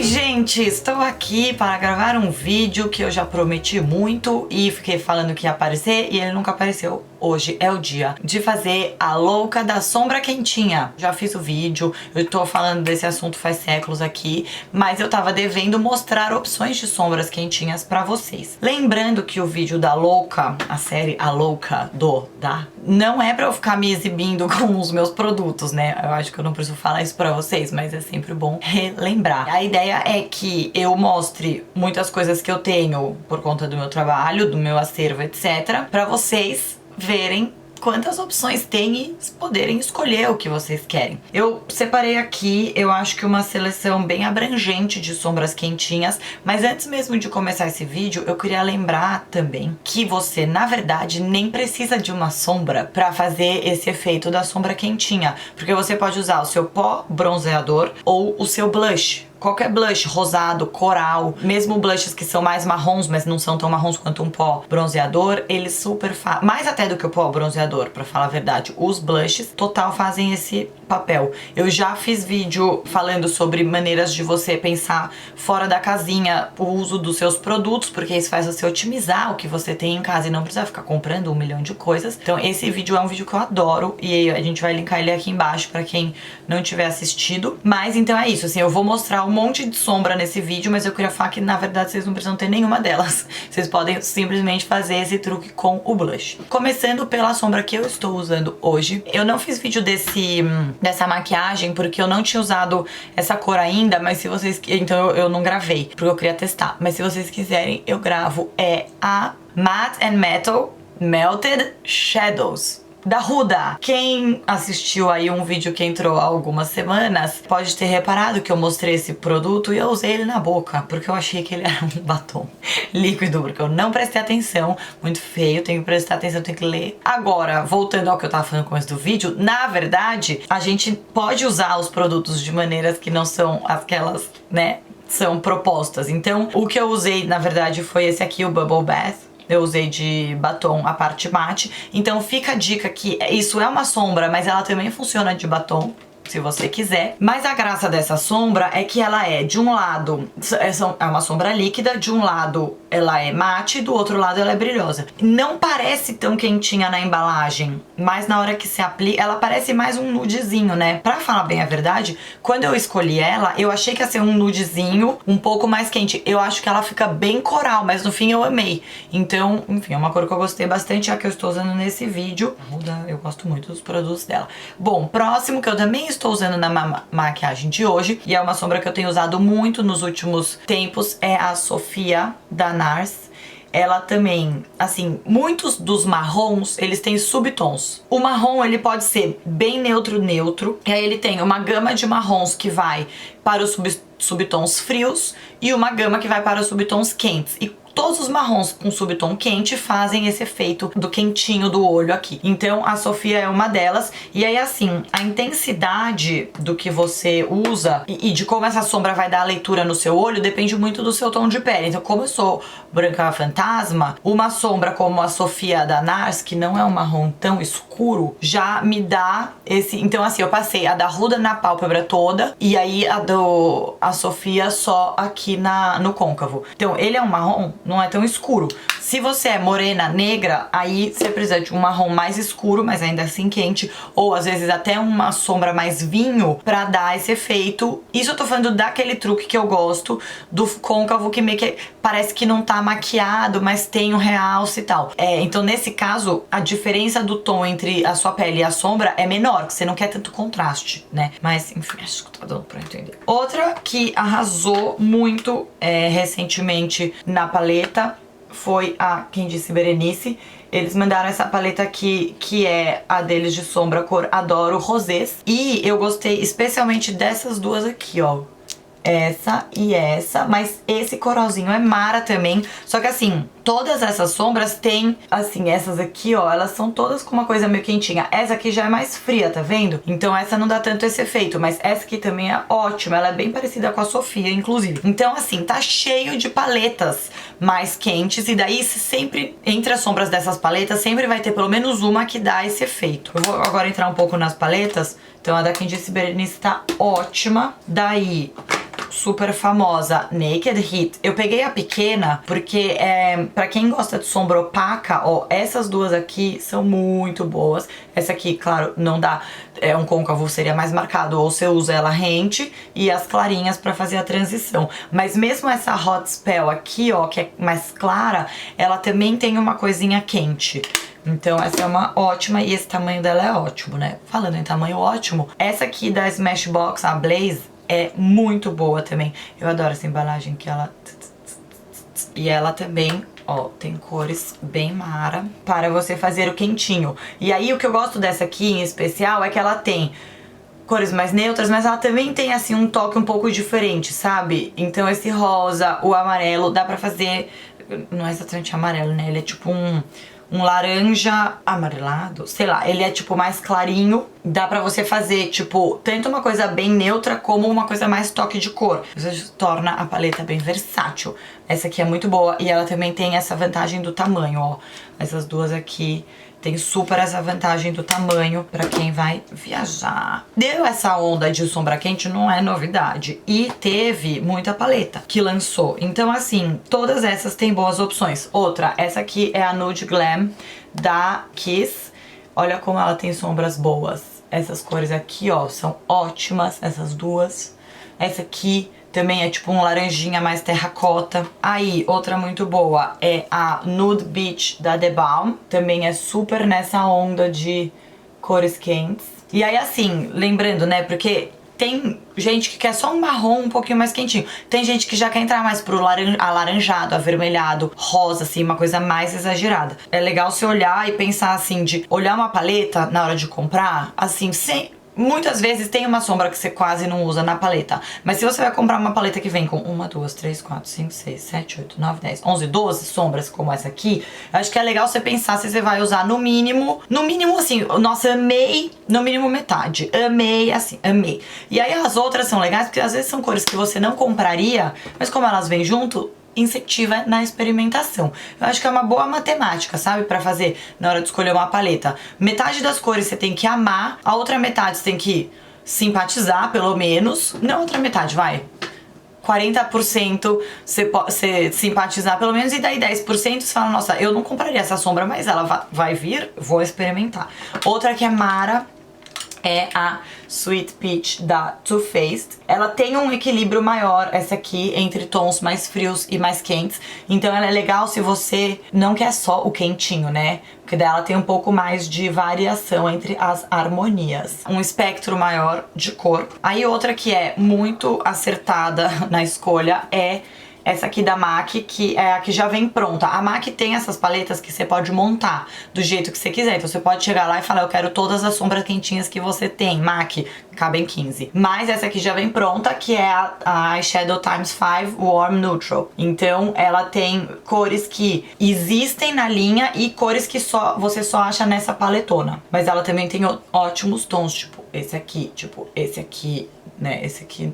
Gente, estou aqui para gravar um vídeo que eu já prometi muito e fiquei falando que ia aparecer e ele nunca apareceu. Hoje é o dia de fazer a louca da sombra quentinha. Já fiz o vídeo, eu tô falando desse assunto faz séculos aqui, mas eu tava devendo mostrar opções de sombras quentinhas pra vocês. Lembrando que o vídeo da louca, a série A Louca não é pra eu ficar me exibindo com os meus produtos, né? Eu acho que eu não preciso falar isso pra vocês, mas é sempre bom relembrar. A ideia é que eu mostre muitas coisas que eu tenho por conta do meu trabalho, do meu acervo, etc, pra vocês verem quantas opções tem e poderem escolher o que vocês querem. Eu separei aqui, eu acho que uma seleção bem abrangente de sombras quentinhas, mas antes mesmo de começar esse vídeo, eu queria lembrar também que você, na verdade, nem precisa de uma sombra pra fazer esse efeito da sombra quentinha, porque você pode usar o seu pó bronzeador ou o seu blush. Qualquer blush rosado, coral, mesmo blushes que são mais marrons, mas não são tão marrons quanto um pó bronzeador, eles super fazem, mais até do que o pó bronzeador, pra falar a verdade. Os blushes total fazem esse papel. Eu já fiz vídeo falando sobre maneiras de você pensar fora da casinha o uso dos seus produtos, porque isso faz você otimizar o que você tem em casa e não precisa ficar comprando 1 milhão de coisas. Então esse vídeo é um vídeo que eu adoro e a gente vai linkar ele aqui embaixo pra quem não tiver assistido. Mas então é isso, assim, eu vou mostrar um monte de sombra nesse vídeo, mas eu queria falar que na verdade vocês não precisam ter nenhuma delas. Vocês podem simplesmente fazer esse truque com o blush. Começando pela sombra que eu estou usando hoje. Eu não fiz vídeo dessa maquiagem porque eu não tinha usado essa cor ainda, mas se vocês... Então eu não gravei, porque eu queria testar. Mas se vocês quiserem, eu gravo. É a Matte and Metal Melted Shadows da Huda. Quem assistiu aí um vídeo que entrou há algumas semanas pode ter reparado que eu mostrei esse produto e eu usei ele na boca, porque eu achei que ele era um batom líquido, porque eu não prestei atenção. Muito feio, tenho que prestar atenção, tenho que ler. Agora, voltando ao que eu tava falando no começo do vídeo, na verdade, a gente pode usar os produtos de maneiras que não são aquelas, né, são propostas. Então, o que eu usei, na verdade, foi esse aqui, o Bubble Bath. Eu usei de batom a parte mate. Então fica a dica que isso é uma sombra, mas ela também funciona de batom, se você quiser. Mas a graça dessa sombra é que ela é, de um lado, é uma sombra líquida, de um lado ela é mate, do outro lado ela é brilhosa. Não parece tão quentinha na embalagem, mas na hora que se aplica, ela parece mais um nudezinho, né? Pra falar bem a verdade, quando eu escolhi ela, eu achei que ia ser um nudezinho um pouco mais quente. Eu acho que ela fica bem coral, mas no fim eu amei. Então, enfim, é uma cor que eu gostei bastante, é a que eu estou usando nesse vídeo. Eu gosto muito dos produtos dela. Bom, próximo que eu também estou usando na maquiagem de hoje, e é uma sombra que eu tenho usado muito nos últimos tempos, é a Sofia da NARS. Ela também, assim, muitos dos marrons, eles têm subtons. O marrom, ele pode ser bem neutro, e aí ele tem uma gama de marrons que vai para os subtons frios e uma gama que vai para os subtons quentes. E todos os marrons com subtom quente fazem esse efeito do quentinho do olho aqui. Então a Sofia é uma delas. E aí assim, a intensidade do que você usa e de como essa sombra vai dar a leitura no seu olho depende muito do seu tom de pele. Então como eu sou branca fantasma, uma sombra como a Sofia da NARS, que não é um marrom tão escuro, já me dá esse... Então assim, eu passei a da Huda na pálpebra toda e aí a Sofia só aqui no côncavo. Então ele é um marrom, não é tão escuro. Se você é morena, negra, aí você precisa de um marrom mais escuro, mas ainda assim quente, ou às vezes até uma sombra mais vinho pra dar esse efeito. Isso eu tô falando daquele truque que eu gosto, do côncavo, que meio que parece que não tá maquiado, mas tem um realce e tal. Então nesse caso, a diferença do tom entre a sua pele e a sombra é menor, que você não quer tanto contraste, né? Mas enfim, acho que tá dando pra entender. Outra que arrasou muito recentemente na paleta foi a Quem Disse Berenice. Eles mandaram essa paleta aqui, que é a deles de sombra, cor Adoro Rosés. E eu gostei especialmente dessas duas aqui, ó. essa e essa, mas esse coralzinho é mara também. Só que assim, todas essas sombras têm, assim, essas aqui, ó, elas são todas com uma coisa meio quentinha. Essa aqui já é mais fria, tá vendo? Então essa não dá tanto esse efeito, mas essa aqui também é ótima. Ela é bem parecida com a Sofia, inclusive. Então assim, tá cheio de paletas mais quentes, e daí sempre, entre as sombras dessas paletas, sempre vai ter pelo menos uma que dá esse efeito. Eu vou agora entrar um pouco nas paletas. Então a da Candice Berenice tá ótima. Daí, super famosa, Naked Heat. Eu peguei a pequena porque pra quem gosta de sombra opaca, ó, essas duas aqui são muito boas. Essa aqui, claro, não dá, um côncavo seria mais marcado, ou você usa ela rente e as clarinhas pra fazer a transição. Mas mesmo essa Hot Spell aqui, ó, que é mais clara, ela também tem uma coisinha quente. Então essa é uma ótima, e esse tamanho dela é ótimo, né? Falando em tamanho ótimo, essa aqui da Smashbox, a Blaze, é muito boa também. Eu adoro essa embalagem que ela... E ela também, ó, tem cores bem mara para você fazer o quentinho. E aí o que eu gosto dessa aqui em especial é que ela tem cores mais neutras, mas ela também tem assim um toque um pouco diferente, sabe? Então esse rosa, o amarelo, dá pra fazer... Não é exatamente amarelo, né? Ele é tipo um laranja amarelado, sei lá, ele é tipo mais clarinho. Dá pra você fazer tipo tanto uma coisa bem neutra como uma coisa mais toque de cor. Isso torna a paleta bem versátil. Essa aqui é muito boa e ela também tem essa vantagem do tamanho, ó. Essas duas aqui tem super essa vantagem do tamanho pra quem vai viajar. Deu essa onda de sombra quente, não é novidade. E teve muita paleta que lançou. Então assim, todas essas têm boas opções. Outra, essa aqui é a Nude Glam da Kiss. Olha como ela tem sombras boas. Essas cores aqui, ó, são ótimas, essas duas. Essa aqui também é tipo um laranjinha mais terracota. Aí, outra muito boa é a Nude Beach da The Balm. Também é super nessa onda de cores quentes. E aí, assim, lembrando, né, porque tem gente que quer só um marrom um pouquinho mais quentinho. Tem gente que já quer entrar mais pro alaranjado, avermelhado, rosa, assim, uma coisa mais exagerada. É legal você olhar e pensar, assim, de olhar uma paleta na hora de comprar, assim, sem... Muitas vezes tem uma sombra que você quase não usa na paleta. Mas se você vai comprar uma paleta que vem com 1, 2, 3, 4, 5, 6, 7, 8, 9, 10, 11, 12 sombras como essa aqui, eu acho que é legal você pensar se você vai usar no mínimo assim, nossa, amei, no mínimo metade. Amei, assim, amei. E aí as outras são legais porque às vezes são cores que você não compraria, mas como elas vêm junto, incentiva na experimentação. Eu acho que é uma boa matemática, sabe? Pra fazer na hora de escolher uma paleta. Metade das cores você tem que amar, a outra metade você tem que simpatizar, pelo menos. Não, outra metade, vai. 40% você simpatizar pelo menos, e daí 10% você fala, nossa, eu não compraria essa sombra, mas ela vai vir, vou experimentar. Outra que é mara é a Sweet Peach da Too Faced. Ela tem um equilíbrio maior, essa aqui, entre tons mais frios e mais quentes. Então ela é legal se você não quer só o quentinho, né? Porque daí ela tem um pouco mais de variação entre as harmonias. Um espectro maior de cor. Aí outra que é muito acertada na escolha é essa aqui da MAC, que é a que já vem pronta. A MAC tem essas paletas que você pode montar do jeito que você quiser. Então você pode chegar lá e falar, eu quero todas as sombras quentinhas que você tem, MAC, cabem 15. Mas essa aqui já vem pronta, que é a Eyeshadow X5 Warm Neutral. Então ela tem cores que existem na linha e cores que você só acha nessa paletona. Mas ela também tem ótimos tons, tipo esse aqui, né, esse aqui.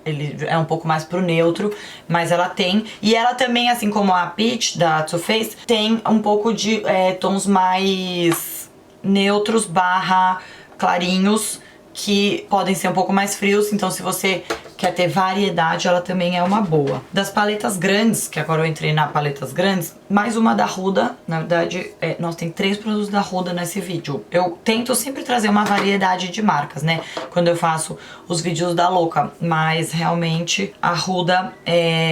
Ele é um pouco mais pro neutro, mas ela tem. E ela também, assim como a Peach da Too Faced, tem um pouco de tons mais neutros barra clarinhos, que podem ser um pouco mais frios. Então se você quer ter variedade, ela também é uma boa. Das paletas grandes, que agora eu entrei na paletas grandes, mais uma da Huda. Na verdade, nós tem 3 produtos da Huda nesse vídeo. Eu tento sempre trazer uma variedade de marcas, né? Quando eu faço os vídeos da Louca. Mas realmente a Huda,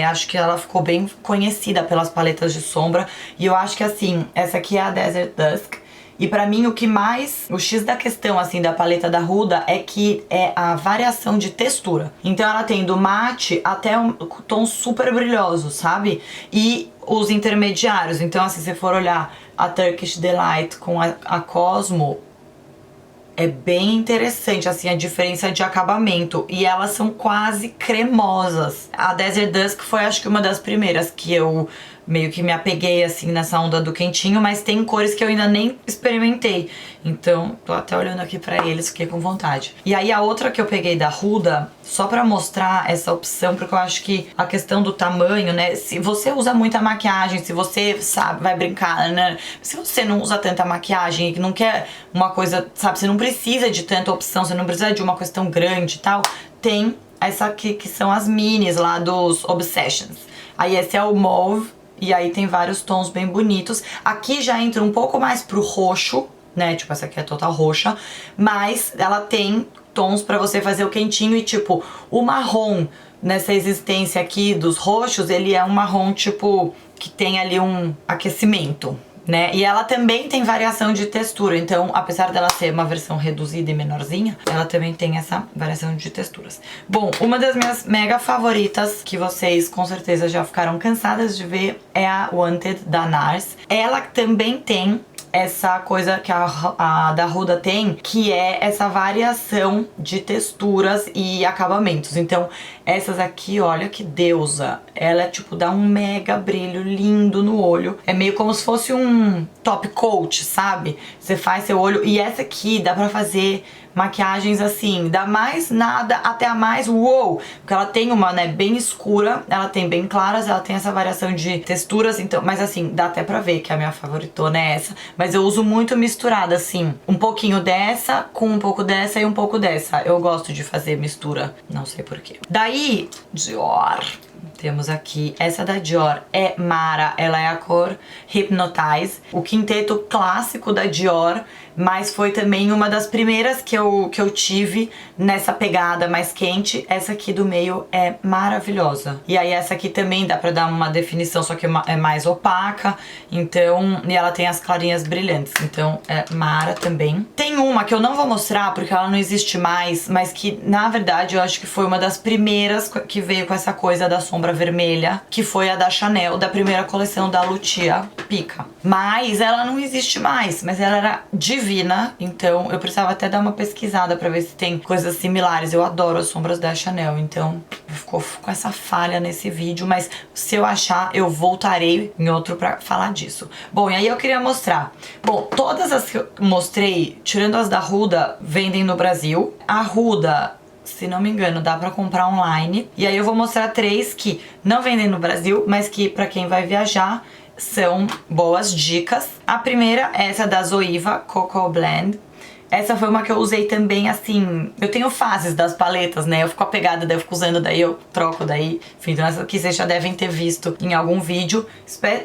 acho que ela ficou bem conhecida pelas paletas de sombra. E eu acho que assim, essa aqui é a Desert Dusk. E pra mim o X da questão assim da paleta da Huda é que é a variação de textura. Então ela tem do mate até um tom super brilhoso, sabe? E os intermediários. Então assim, se você for olhar a Turkish Delight com a Cosmo, É bem interessante, assim, a diferença de acabamento. E elas são quase cremosas. A Desert Dusk foi, acho que, uma das primeiras que eu meio que me apeguei, assim, nessa onda do quentinho. Mas tem cores que eu ainda nem experimentei. Então, tô até olhando aqui pra eles, fiquei com vontade. E aí, a outra que eu peguei da Huda, só pra mostrar essa opção, porque eu acho que a questão do tamanho, né? Se você usa muita maquiagem, se você, sabe, vai brincar, né? Se você não usa tanta maquiagem e que não quer uma coisa, sabe, você não precisa de tanta opção, você não precisa de uma questão grande e tal, tem essa aqui que são as minis lá dos Obsessions. Aí esse é o mauve, e aí tem vários tons bem bonitos. Aqui já entra um pouco mais pro roxo, né? Tipo, essa aqui é total roxa, mas ela tem tons pra você fazer o quentinho e tipo, o marrom nessa existência aqui dos roxos, ele é um marrom tipo que tem ali um aquecimento, né? E ela também tem variação de textura, então apesar dela ser uma versão reduzida e menorzinha, ela também tem essa variação de texturas. Bom, uma das minhas mega favoritas, que vocês com certeza já ficaram cansadas de ver, é a Wanted da NARS. Ela também tem essa coisa que a da Huda tem, que é essa variação de texturas e acabamentos. Então, essas aqui, olha que deusa. Ela, tipo, dá um mega brilho lindo no olho. É meio como se fosse um top coat, sabe? Você faz seu olho. E essa aqui dá pra fazer maquiagens assim, da mais nada até a mais uou, porque ela tem uma, né, bem escura, ela tem bem claras, ela tem essa variação de texturas, então, mas assim, dá até pra ver que a minha favoritona é essa, mas eu uso muito misturada, assim, um pouquinho dessa com um pouco dessa e um pouco dessa. Eu gosto de fazer mistura, não sei porquê. Daí, Dior. Temos aqui, essa da Dior é Mara, ela é a cor Hypnotize, o quinteto clássico da Dior, mas foi também uma das primeiras que eu tive nessa pegada mais quente. Essa aqui do meio é maravilhosa. E aí essa aqui também dá pra dar uma definição, só que é mais opaca, então, e ela tem as clarinhas brilhantes, então é Mara também. Tem uma que eu não vou mostrar porque ela não existe mais, mas que na verdade eu acho que foi uma das primeiras que veio com essa coisa da sombra vermelha, que foi a da Chanel, da primeira coleção da Lucia Pica. Mas ela não existe mais, mas ela era divina, então eu precisava até dar uma pesquisada pra ver se tem coisas similares. Eu adoro as sombras da Chanel, então ficou com essa falha nesse vídeo, mas se eu achar, eu voltarei em outro pra falar disso. Bom, e aí eu queria mostrar. Bom, todas as que eu mostrei, tirando as da Huda, vendem no Brasil. A Huda, se não me engano, dá pra comprar online. E aí eu vou mostrar 3 que não vendem no Brasil, mas que pra quem vai viajar são boas dicas. A primeira é essa da Zoeva Cocoa Blend. Essa foi uma que eu usei também, assim, eu tenho fases das paletas, né? Eu fico apegada, daí eu fico usando, daí eu troco, daí... Enfim, então essa aqui vocês já devem ter visto em algum vídeo,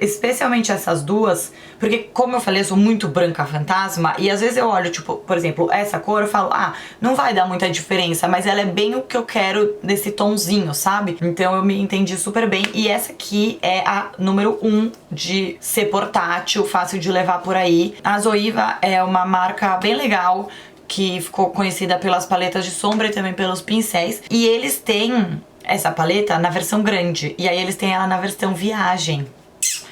especialmente essas duas, porque como eu falei, eu sou muito branca fantasma, e às vezes eu olho, tipo, por exemplo, essa cor, eu falo, ah, não vai dar muita diferença, mas ela é bem o que eu quero desse tonzinho, sabe? Então eu me entendi super bem, e essa aqui é a número 1 de ser portátil, fácil de levar por aí. A Zoeva é uma marca bem legal, que ficou conhecida pelas paletas de sombra e também pelos pincéis. E eles têm essa paleta na versão grande, e aí eles têm ela na versão viagem.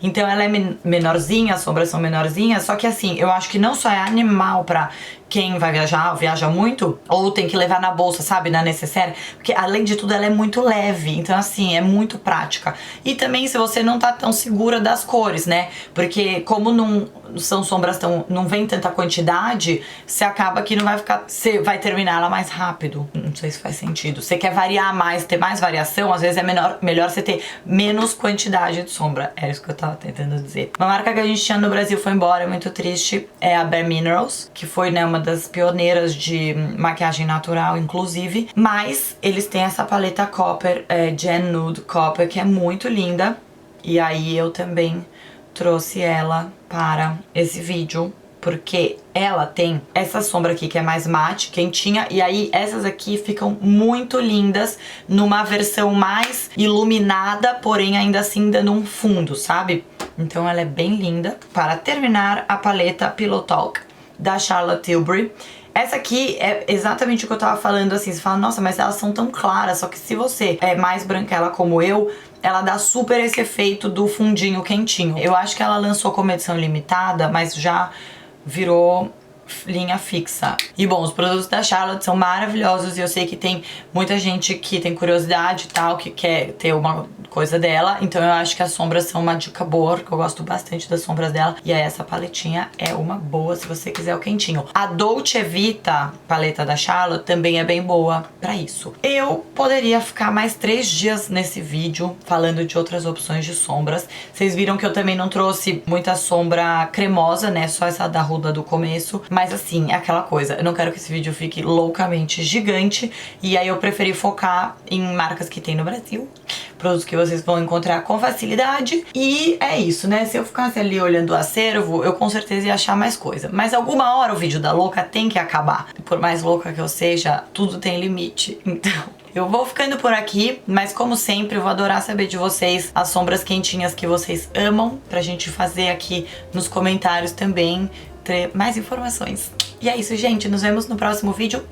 Então ela é menorzinha, as sombras são menorzinhas, só que assim, eu acho que não só é animal pra quem vai viajar ou viaja muito, ou tem que levar na bolsa, sabe, na necessaire, porque além de tudo ela é muito leve, então assim, é muito prática. E também se você não tá tão segura das cores, né, porque como não são sombras tão, não vem tanta quantidade, você acaba que não vai ficar, você vai terminar ela mais rápido. Não sei se faz sentido. Você quer variar mais, ter mais variação, às vezes é melhor você ter menos quantidade de sombra. É isso que eu tava tentando dizer. Uma marca que a gente tinha no Brasil foi embora, é muito triste, é a Bare Minerals, que foi, né, uma das pioneiras de maquiagem natural, inclusive. Mas eles têm essa paleta Copper, Gen Nude Copper, que é muito linda. E aí eu também trouxe ela para esse vídeo, porque ela tem essa sombra aqui que é mais mate, quentinha, e aí essas aqui ficam muito lindas numa versão mais iluminada, porém ainda assim dando um fundo, sabe? Então ela é bem linda. Para terminar, a paleta Pillow Talk da Charlotte Tilbury. Essa aqui é exatamente o que eu tava falando, assim, você fala, nossa, mas elas são tão claras, só que se você é mais branquela como eu, ela dá super esse efeito do fundinho quentinho. Eu acho que ela lançou como edição limitada, mas já virou linha fixa. E bom, os produtos da Charlotte são maravilhosos e eu sei que tem muita gente que tem curiosidade e tal, que quer ter uma coisa dela, então eu acho que as sombras são uma dica boa, porque eu gosto bastante das sombras dela. E aí essa paletinha é uma boa se você quiser o quentinho. A Dolce Vita, paleta da Charlotte, também é bem boa pra isso. Eu poderia ficar mais 3 dias nesse vídeo falando de outras opções de sombras. Vocês viram que eu também não trouxe muita sombra cremosa, né? Só essa da Huda do começo. Mas assim, é aquela coisa, eu não quero que esse vídeo fique loucamente gigante. E aí eu preferi focar em marcas que tem no Brasil, produtos que vocês vão encontrar com facilidade. E é isso, né? Se eu ficasse ali olhando o acervo, eu com certeza ia achar mais coisa. Mas alguma hora o vídeo da louca tem que acabar. Por mais louca que eu seja, tudo tem limite. Então eu vou ficando por aqui, mas como sempre eu vou adorar saber de vocês as sombras quentinhas que vocês amam, pra gente fazer aqui nos comentários também, ter mais informações. E é isso, gente. Nos vemos no próximo vídeo.